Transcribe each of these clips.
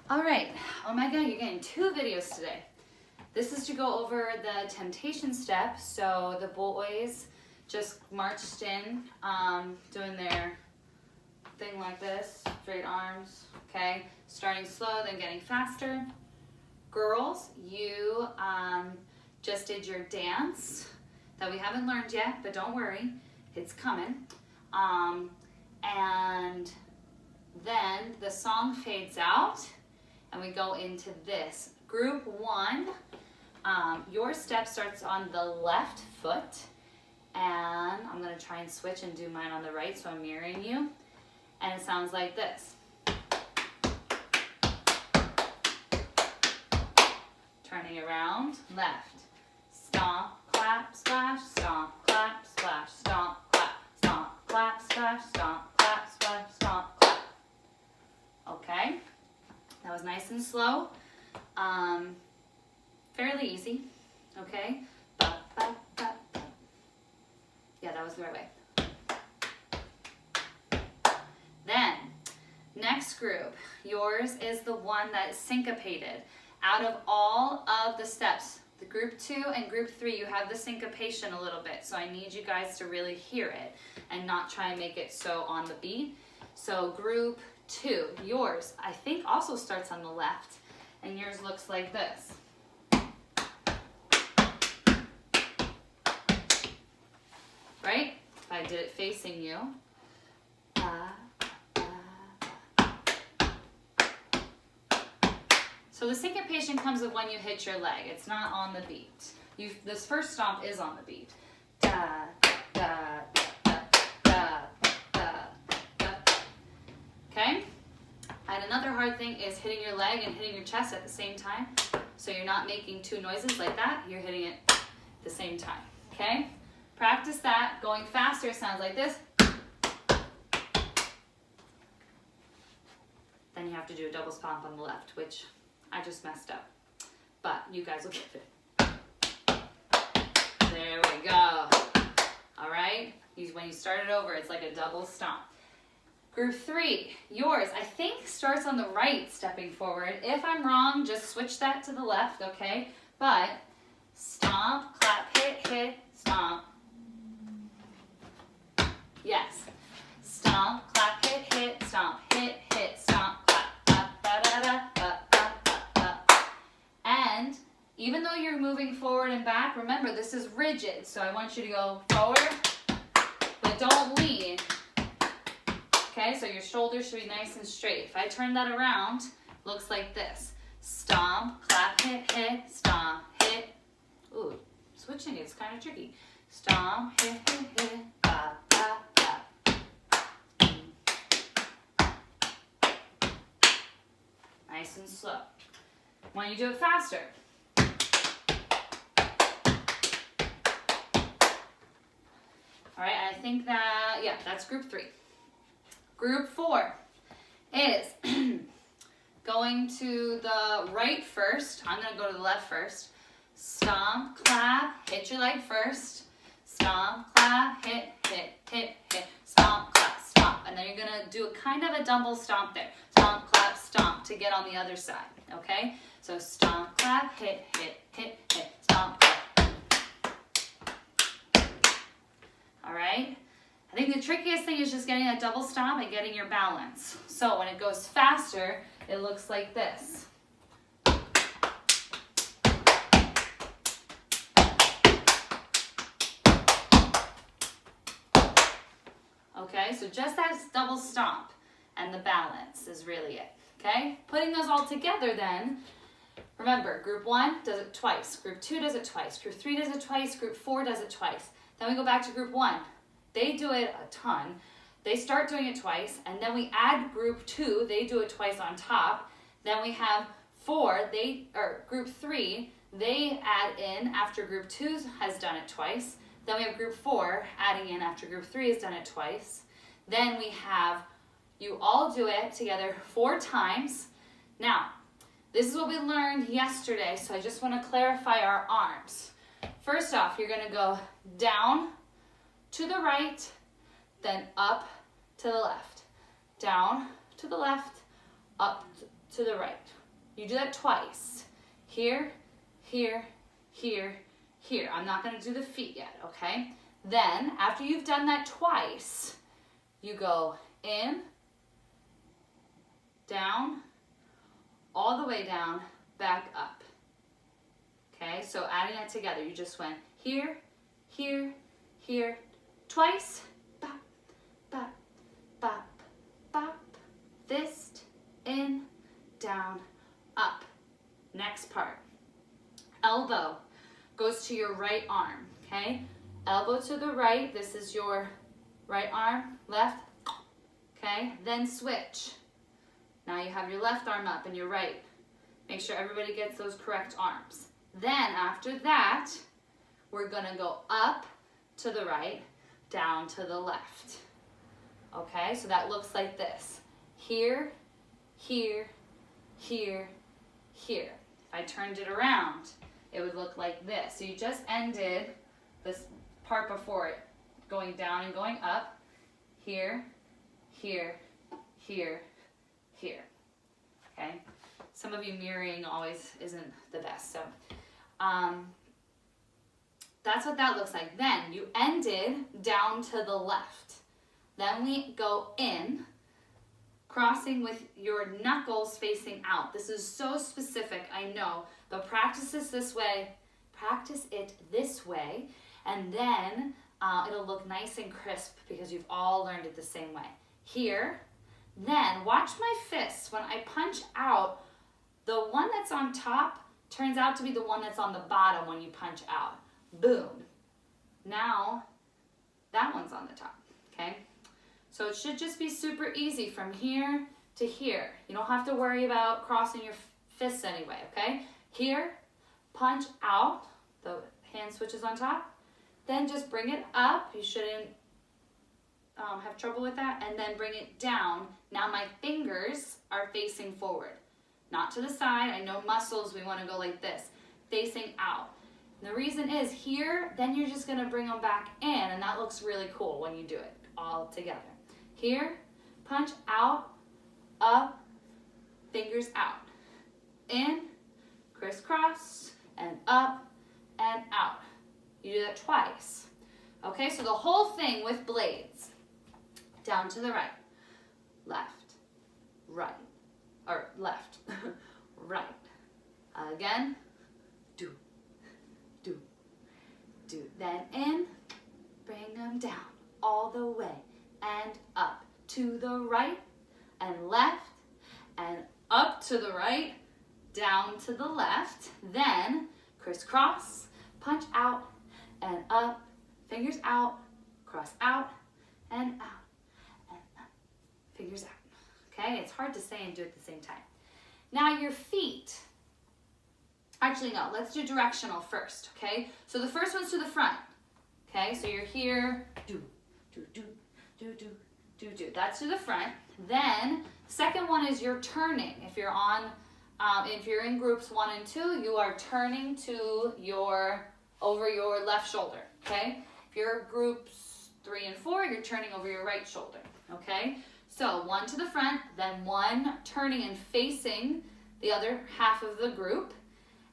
All right, oh my God, you're getting 2 videos today. This is to go over the temptation step. So the boys just marched in, doing their thing like this, straight arms, okay? Starting slow, then getting faster. Girls, you just did your dance that we haven't learned yet, but don't worry, it's coming. And then the song fades out and we go into this. Group 1, your step starts on the left foot, and I'm gonna try and switch and do mine on the right, so I'm mirroring you. And it sounds like this. Turning around, left. Stomp, clap, splash, stomp, clap, splash, stomp, clap, stomp, clap, splash, stomp, clap, splash, stomp, clap. Okay, that was nice and slow. Fairly easy, okay? Ba, ba, ba, ba. Yeah, that was the right way. Then, next group, yours is the one that is syncopated. Out of all of the steps, the group 2 and group 3, you have the syncopation a little bit, so I need you guys to really hear it and not try and make it so on the beat. So group 2, yours, I think also starts on the left, and yours looks like this. Right? If I did it facing you. So the syncopation comes with when you hit your leg. It's not on the beat. This first stomp is on the beat. Da, da, da, da, da, da. Okay? And another hard thing is hitting your leg and hitting your chest at the same time. So you're not making 2 noises like that. You're hitting it at the same time. Okay? Practice that. Going faster sounds like this. Then you have to do a double stomp on the left, which I just messed up. But you guys will get it. There we go. All right? When you start it over, it's like a double stomp. Group 3, yours, I think starts on the right, stepping forward. If I'm wrong, just switch that to the left, okay? But stomp, clap, hit, hit, stomp. Yes. Stomp, clap, hit, hit, stomp, hit, hit, stomp, clap, clap, da da da, ba, ba, ba, ba. And even though you're moving forward and back, remember this is rigid, so I want you to go forward, but don't lean. Okay, so your shoulders should be nice and straight. If I turn that around, looks like this. Stomp, clap, hit, hit, stomp, hit. Ooh, switching is kind of tricky. Stomp, hit, hit, hit, ba, ba, ba. Nice and slow. When you do it faster. All right, I think that, yeah, that's group 3. Group 4 is going to the right first. I'm going to go to the left first. Stomp, clap, hit your leg first. Stomp, clap, hit, hit, hit, hit. Stomp, clap, stomp. And then you're going to do a kind of a double stomp there. Stomp, clap, stomp to get on the other side. Okay? So stomp, clap, hit, hit, hit, hit. Stomp, clap. All right? I think the trickiest thing is just getting that double stomp and getting your balance. So when it goes faster, it looks like this. Okay, so just that double stomp and the balance is really it. Okay, putting those all together then, remember, group 1 does it twice, group 2 does it twice, group 3 does it twice, group 4 does it twice. Then we go back to group 1. They do it a ton. They start doing it twice, and then we add group 2, they do it twice on top. Then we have 4, group 3, they add in after group 2 has done it twice. Then we have group 4 adding in after group 3 has done it twice. Then we have you all do it together 4 times. Now, this is what we learned yesterday, so I just want to clarify our arms. First off, you're going to go down to the right, then up to the left. Down to the left, up to the right. You do that twice. Here, here, here, here. I'm not gonna do the feet yet, okay? Then, after you've done that twice, you go in, down, all the way down, back up. Okay, so adding that together, you just went here, here, here, twice, bop, bop, bop, bop, fist, in, down, up. Next part. Elbow goes to your right arm, okay? Elbow to the right, this is your right arm, left, okay? Then switch. Now you have your left arm up and your right. Make sure everybody gets those correct arms. Then after that, we're gonna go up to the right, down to the left. Okay, so that looks like this. Here, here, here, here. If I turned it around, it would look like this. So you just ended this part before it, going down and going up. Here, here, here, here. Okay? Some of you mirroring always isn't the best. So that's what that looks like. Then you ended down to the left. Then we go in, crossing with your knuckles facing out. This is so specific, I know, but practice it this way, and then it'll look nice and crisp because you've all learned it the same way. Here, then watch my fists. When I punch out, the one that's on top turns out to be the one that's on the bottom when you punch out. Boom. Now, that one's on the top, okay? So it should just be super easy from here to here. You don't have to worry about crossing your fists anyway, okay? Here, punch out, the hand switches on top. Then just bring it up. You shouldn't have trouble with that. And then bring it down. Now my fingers are facing forward. Not to the side. I know muscles, we want to go like this. Facing out. And the reason is here, then you're just going to bring them back in. And that looks really cool when you do it all together. Here, punch out, up, fingers out. In, crisscross, and up, and out. You do that twice. Okay, so the whole thing with blades. Down to the right, left, right, or left, right. Again, do, do, do. Then in, bring them down, all the way, and up. To the right, and left, and up to the right, down to the left. Then, crisscross, punch out, and up, fingers out, cross out, and out, and up, fingers out. Okay, it's hard to say and do at the same time. Now your feet, actually no, let's do directional first, okay? So the first one's to the front, okay? So you're here, do, do, do, do, do, do, do. That's to the front. Then, second one is you're turning. If you're on, if you're in groups 1 and 2, you are turning to your, over your left shoulder, okay? If you're groups 3 and 4, you're turning over your right shoulder, okay? So 1 to the front, then 1 turning and facing the other half of the group.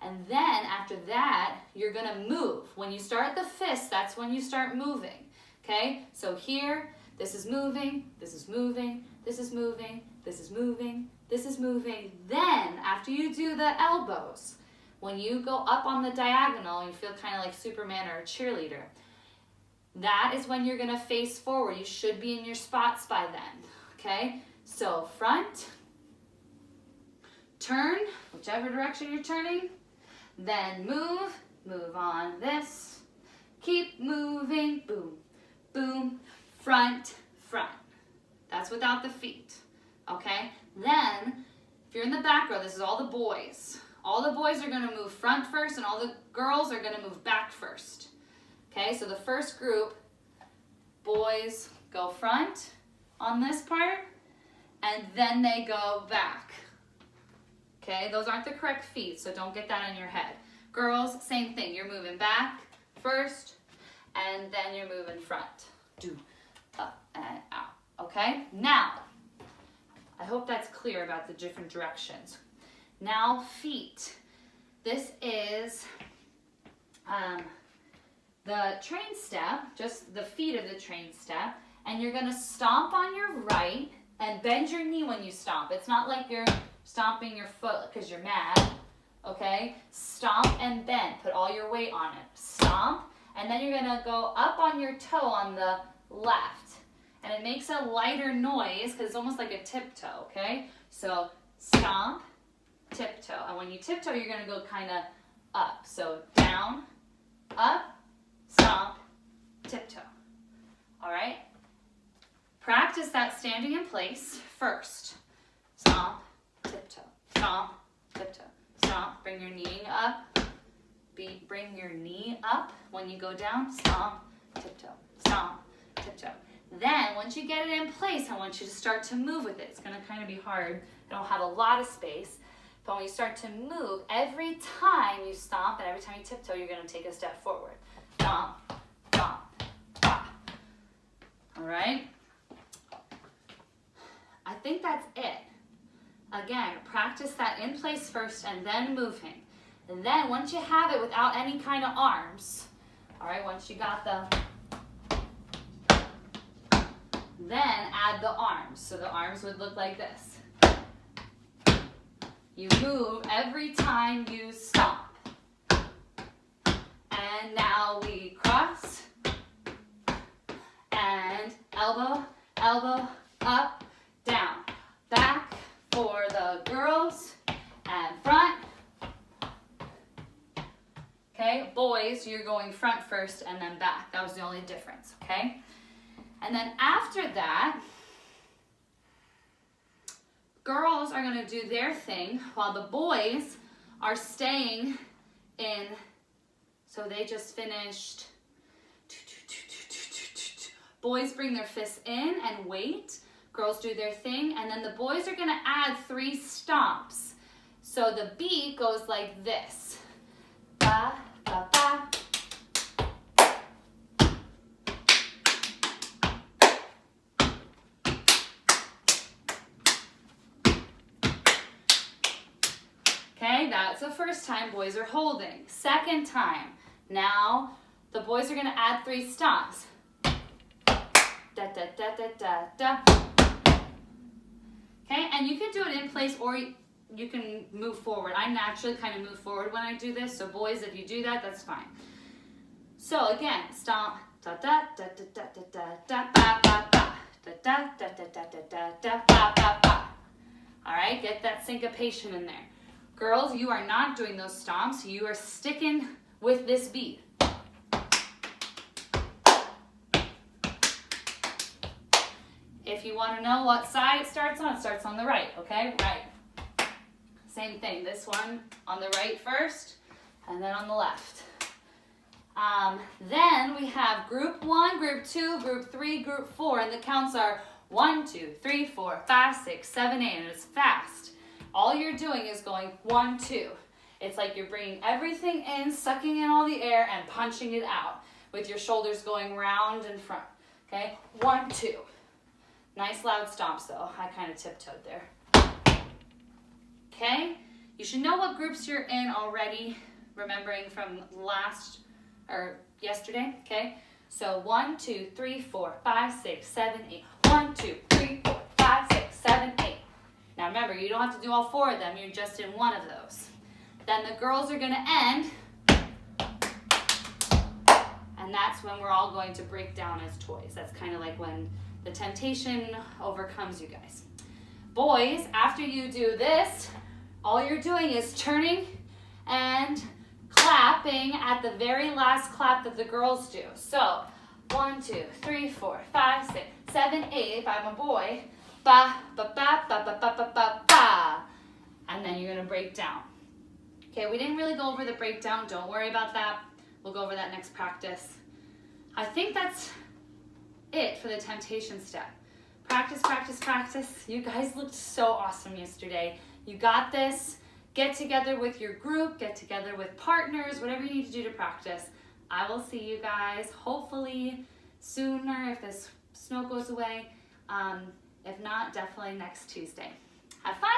And then after that, you're gonna move. When you start the fist, that's when you start moving, okay? So here, this is moving, this is moving, this is moving, this is moving, this is moving. Then, after you do the elbows, when you go up on the diagonal, you feel kind of like Superman or a cheerleader. That is when you're gonna face forward. You should be in your spots by then, okay? So front, turn, whichever direction you're turning, then move, move on this, keep moving, boom, boom, front, front. That's without the feet, okay? Then, if you're in the back row, this is all the boys. All the boys are gonna move front first and all the girls are gonna move back first. Okay, so the first group, boys go front on this part and then they go back. Okay, those aren't the correct feet, so don't get that in your head. Girls, same thing, you're moving back first and then you're moving front. Do, up and out, okay? Now, I hope that's clear about the different directions. Now feet. This is the train step, just the feet of the train step, and you're gonna stomp on your right and bend your knee when you stomp. It's not like you're stomping your foot because you're mad, okay? Stomp and bend, put all your weight on it. Stomp, and then you're gonna go up on your toe on the left. And it makes a lighter noise because it's almost like a tiptoe, okay? So stomp, tiptoe. And when you tiptoe, you're gonna go kind of up. So down, up, stomp, tiptoe. All right? Practice that standing in place first. Stomp, tiptoe, stomp, tiptoe, stomp. Bring your knee up. Bring your knee up when you go down. Stomp, tiptoe, stomp, tiptoe. Then, once you get it in place, I want you to start to move with it. It's going to kind of be hard. I don't have a lot of space. But when you start to move, every time you stomp and every time you tiptoe, you're going to take a step forward. Stomp, stomp, stomp. All right? I think that's it. Again, practice that in place first and then moving. And then once you have it without any kind of arms, all right, once you got then add the arms. So the arms would look like this. You move every time you stomp. And now we cross. And elbow, elbow, up, down. Back for the girls. And front. Okay, boys, you're going front first and then back. That was the only difference, okay? And then after that, girls are going to do their thing while the boys are staying in. So they just finished. Boys bring their fists in and wait. Girls do their thing. And then the boys are going to add 3 stomps. So the beat goes like this. Ba, ba, ba. Okay, that's the first time boys are holding. Second time, now the boys are going to add 3 stomps. Da, da, da, da, da, da. Okay, and you can do it in place or you can move forward. I naturally kind of move forward when I do this, so boys, if you do that, that's fine. So again, stomp, da da da da da da da ba ba ba, da da da da da da da ba ba ba. All right, get that syncopation in there. Girls, you are not doing those stomps. You are sticking with this beat. If you want to know what side it starts on the right, okay? Right. Same thing, this one on the right first, and then on the left. Then we have group 1, group 2, group 3, group 4, and the counts are 1, 2, 3, 4, 5, 6, 7, 8, and it's fast. All you're doing is going 1, 2. It's like you're bringing everything in, sucking in all the air, and punching it out with your shoulders going round and front. Okay, 1, 2. Nice loud stomps though. I kind of tiptoed there. Okay, you should know what groups you're in already, remembering from yesterday. Okay, so 1, 2, 3, 4, 5, 6, 7, 8. 1, 2, 3, 4, 5, 6, 7, 8. Now remember, you don't have to do all 4 of them, you're just in one of those. Then the girls are going to end, and that's when we're all going to break down as toys. That's kind of like when the temptation overcomes you guys. Boys, after you do this, all you're doing is turning and clapping at the very last clap that the girls do. So, 1, 2, 3, 4, 5, 6, 7, 8, if I'm a boy, ba, ba, ba, ba, ba, ba, ba, ba, ba. And then you're gonna break down. Okay, we didn't really go over the breakdown. Don't worry about that. We'll go over that next practice. I think that's it for the temptation step. Practice, practice, practice. You guys looked so awesome yesterday. You got this. Get together with your group, get together with partners, whatever you need to do to practice. I will see you guys hopefully sooner if this snow goes away. If not, definitely next Tuesday. Have fun.